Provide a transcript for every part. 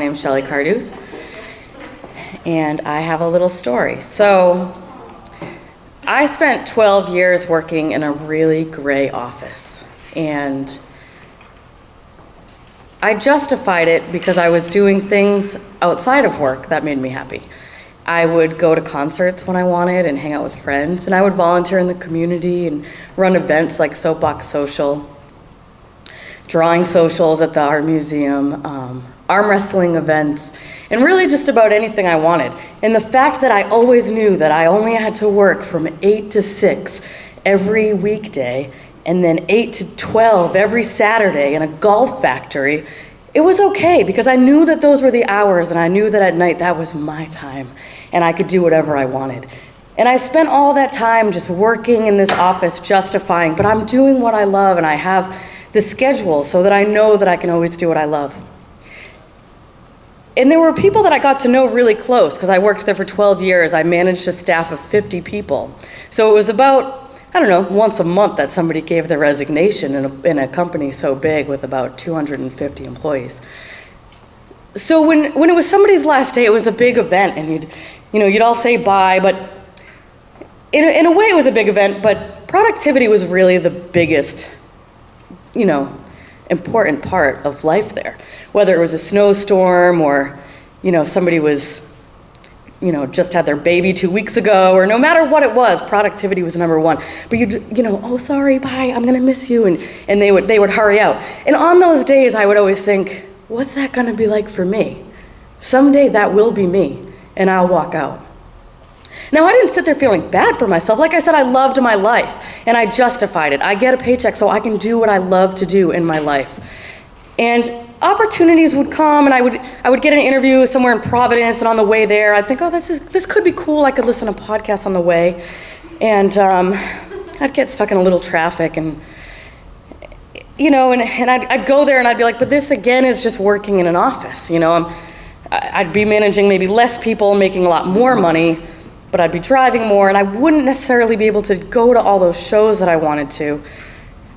name's Shelley Cardoos, and I have a little story. So I spent 12 years working in a really gray office, and I justified it because I was doing things outside of work that made me happy. I would go to concerts when I wanted and hang out with friends, and I would volunteer in the community and run events like Soapbox Social, drawing socials at the art museum, arm wrestling events, and really just about anything I wanted. And the fact that I always knew that I only had to work from 8 to 6 every weekday, and then 8 to 12 every Saturday in a golf factory, it was okay because I knew that those were the hours, and I knew that at night that was my time and I could do whatever I wanted. And I spent all that time just working in this office justifying, but I'm doing what I love and I have the schedule so that I know that I can always do what I love. And there were people that I got to know really close because I worked there for 12 years. I managed a staff of 50 people. So it was about, I don't know, once a month that somebody gave their resignation in a company so big with about 250 employees. So when it was somebody's last day, it was a big event, and you'd all say bye, but in a way it was a big event, but productivity was really the biggest, important part of life there. Whether it was a snowstorm or, somebody was just had their baby 2 weeks ago, or no matter what it was, productivity was number one. But oh, sorry, bye, I'm gonna miss you, and they would hurry out. And on those days, I would always think, what's that gonna be like for me? Someday that will be me, and I'll walk out. Now, I didn't sit there feeling bad for myself. Like I said, I loved my life, and I justified it. I get a paycheck so I can do what I love to do in my life. And opportunities would come, and I would get an interview somewhere in Providence, and on the way there, I'd think, oh, this could be cool. I could listen to podcasts on the way. And I'd get stuck in a little traffic, and I'd go there, and I'd be like, but this, again, is just working in an office. I'd be managing maybe less people, making a lot more money, but I'd be driving more, and I wouldn't necessarily be able to go to all those shows that I wanted to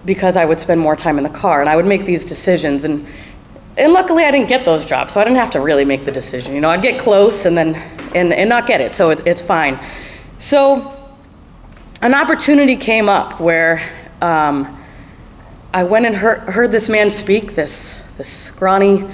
because I would spend more time in the car, and I would make these decisions. And luckily, I didn't get those jobs, so I didn't have to really make the decision. I'd get close and then and not get it, so it's fine. So an opportunity came up where I went and heard this man speak. This scrawny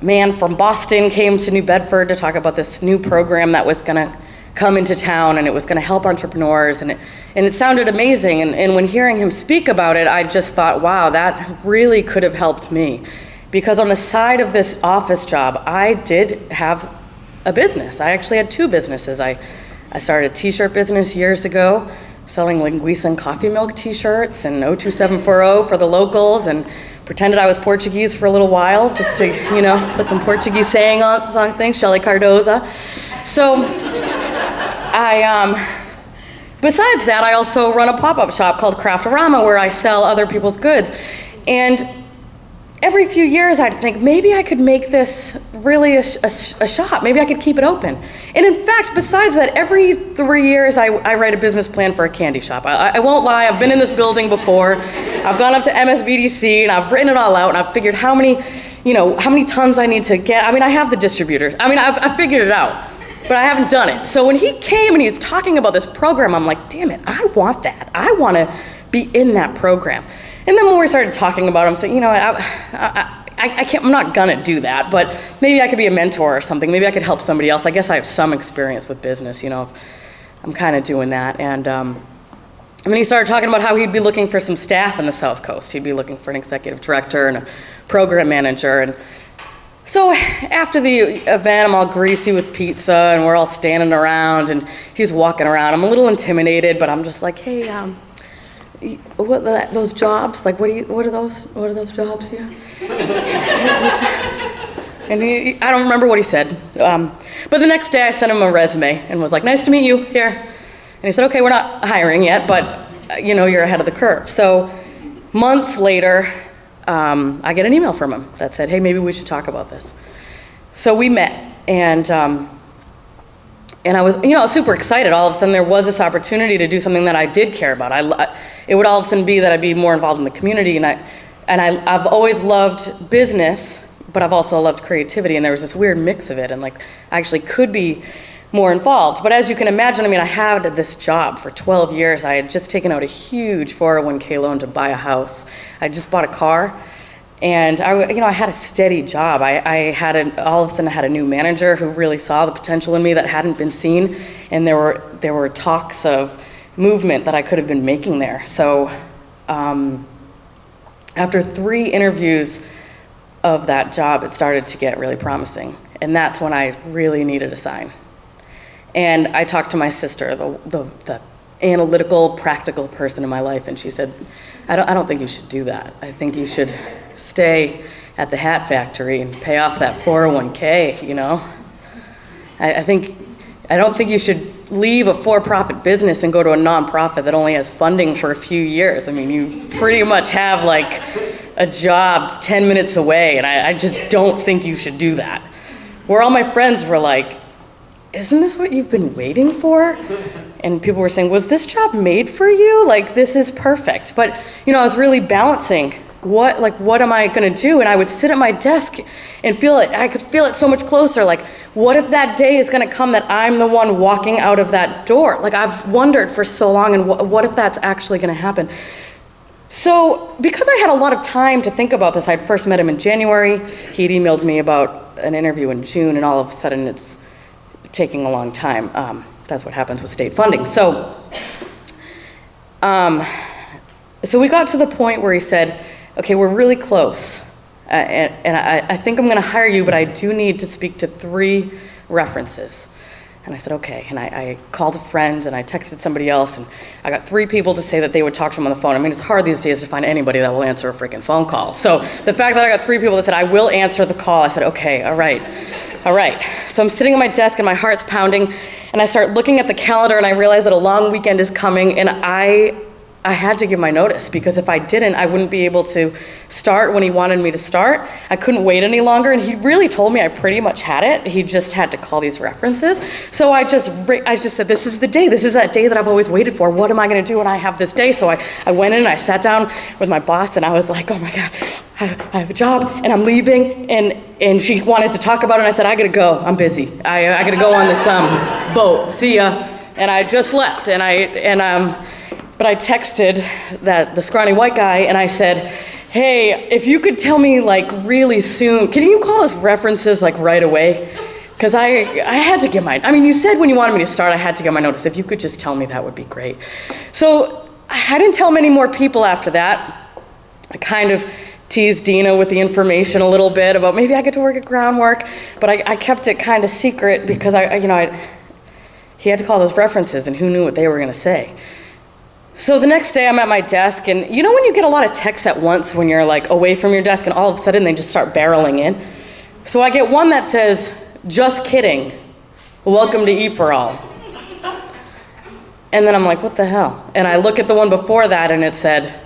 man from Boston came to New Bedford to talk about this new program that was gonna come into town, and it was gonna help entrepreneurs, and it sounded amazing. And when hearing him speak about it, I just thought, wow, that really could have helped me. Because on the side of this office job, I did have a business. I actually had 2 businesses. I started a t-shirt business years ago, selling Linguiça and coffee milk t-shirts and 02740 for the locals, and pretended I was Portuguese for a little while just to, put some Portuguese saying on things, Shelley Cardosa. So besides that, I also run a pop-up shop called Craftorama where I sell other people's goods. And every few years I'd think, maybe I could make this really a shop. Maybe I could keep it open. And in fact, besides that, every 3 years I write a business plan for a candy shop. I won't lie, I've been in this building before. I've gone up to MSBDC and I've written it all out, and I've figured how many tons I need to get. I have the distributors. I've figured it out, but I haven't done it. So when he came and he was talking about this program, I'm like, damn it, I want that. I want to be in that program. And then when we started talking about it, I'm saying, I can't, I'm not gonna do that, but maybe I could be a mentor or something. Maybe I could help somebody else. I guess I have some experience with business, I'm kind of doing that. And then he started talking about how he'd be looking for some staff in the South Coast. He'd be looking for an executive director and a program manager. And so after the event, I'm all greasy with pizza, and we're all standing around, and he's walking around. I'm a little intimidated, but I'm just like, hey, those jobs? Like, what are those jobs? Yeah. And I don't remember what he said. But the next day I sent him a resume and was like, nice to meet you, here. And he said, okay, we're not hiring yet, but you're ahead of the curve. So months later, I get an email from him that said, hey, maybe we should talk about this. So we met, and I was, super excited. All of a sudden, there was this opportunity to do something that I did care about. It would all of a sudden be that I'd be more involved in the community, and I've always loved business, but I've also loved creativity, and there was this weird mix of it, and like I actually could be more involved. But as you can imagine, I mean, I had this job for 12 years. I had just taken out a huge 401k loan to buy a house. I just bought a car, and I had a steady job. All of a sudden I had a new manager who really saw the potential in me that hadn't been seen, and there were talks of movement that I could have been making there. So after 3 interviews of that job, it started to get really promising. And that's when I really needed a sign. And I talked to my sister, the analytical, practical person in my life, and she said, I don't think you should do that. I think you should stay at the hat factory and pay off that 401k, you know? I don't think you should leave a for-profit business and go to a nonprofit that only has funding for a few years. I mean, you pretty much have like a job 10 minutes away, and I just don't think you should do that. Where all my friends were like, isn't this what you've been waiting for? And people were saying, was this job made for you? Like, this is perfect. But, I was really balancing what am I gonna do? And I would sit at my desk and feel it. I could feel it so much closer. Like, what if that day is gonna come that I'm the one walking out of that door? Like, I've wondered for so long, and what if that's actually gonna happen? So, because I had a lot of time to think about this, I'd first met him in January. He'd emailed me about an interview in June, and all of a sudden it's taking a long time. That's what happens with state funding. So we got to the point where he said, okay, we're really close. And I think I'm gonna hire you, but I do need to speak to 3 references. And I said, okay. And I called a friend, and I texted somebody else, and I got 3 people to say that they would talk to him on the phone. I mean, it's hard these days to find anybody that will answer a freaking phone call. So the fact that I got 3 people that said, I will answer the call, I said, okay, all right. So I'm sitting at my desk, and my heart's pounding, and I start looking at the calendar, and I realize that a long weekend is coming, and I had to give my notice, because if I didn't, I wouldn't be able to start when he wanted me to start. I couldn't wait any longer, and he really told me I pretty much had it. He just had to call these references. So I just said, this is the day. This is that day that I've always waited for. What am I gonna do when I have this day? So I went in and I sat down with my boss, and I was like, oh my God, I have a job, and I'm leaving, and she wanted to talk about it, and I said, I gotta go, I'm busy. I gotta go on this boat, see ya. And I just left, but I texted the scrawny white guy, and I said, hey, if you could tell me like really soon, can you call us references like right away? Because I had to get you said when you wanted me to start, I had to get my notice. If you could just tell me, that would be great. So I didn't tell many more people after that. I kind of teased Dina with the information a little bit about maybe I get to work at Groundwork, but I kept it kind of secret because he had to call those references, and who knew what they were gonna say. So the next day I'm at my desk, and when you get a lot of texts at once when you're like away from your desk, and all of a sudden they just start barreling in. So I get one that says, just kidding, welcome to E4All. And then I'm like, what the hell? And I look at the one before that, and it said,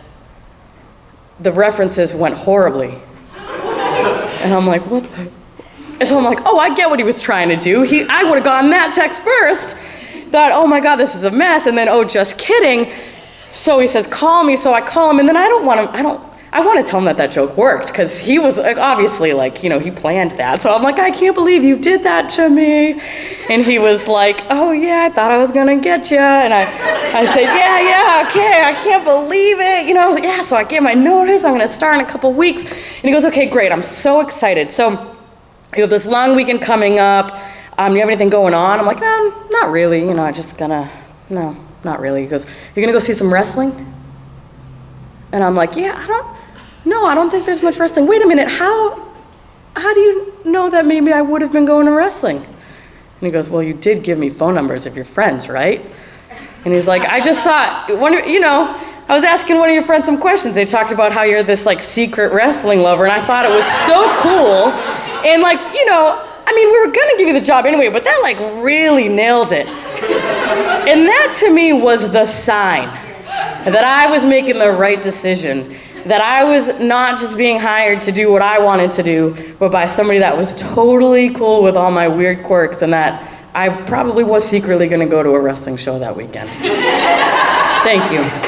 the references went horribly. And I'm like, what the? And so I'm like, oh, I get what he was trying to do. I would have gotten that text first. Thought, oh my God, this is a mess. And then, oh, just kidding. So he says, call me. So I call him, and then I want to tell him that joke worked, because he was obviously like, he planned that. So I'm like, I can't believe you did that to me. And he was like, oh yeah, I thought I was gonna get you. And I said, yeah, okay, I can't believe it. I was like, yeah, so I gave my notice, I'm gonna start in a couple weeks. And he goes, okay, great, I'm so excited. So you have this long weekend coming up. Do you have anything going on? I'm like, no, not really. No, not really. He goes, you're gonna go see some wrestling? And I'm like, yeah, I don't think there's much wrestling. Wait a minute, how do you know that maybe I would have been going to wrestling? And he goes, well, you did give me phone numbers of your friends, right? And he's like, I just thought, I was asking one of your friends some questions. They talked about how you're this like secret wrestling lover, and I thought it was so cool. And we were gonna give you the job anyway, but that like really nailed it. And that to me was the sign that I was making the right decision, that I was not just being hired to do what I wanted to do, but by somebody that was totally cool with all my weird quirks, and that I probably was secretly gonna go to a wrestling show that weekend. Thank you.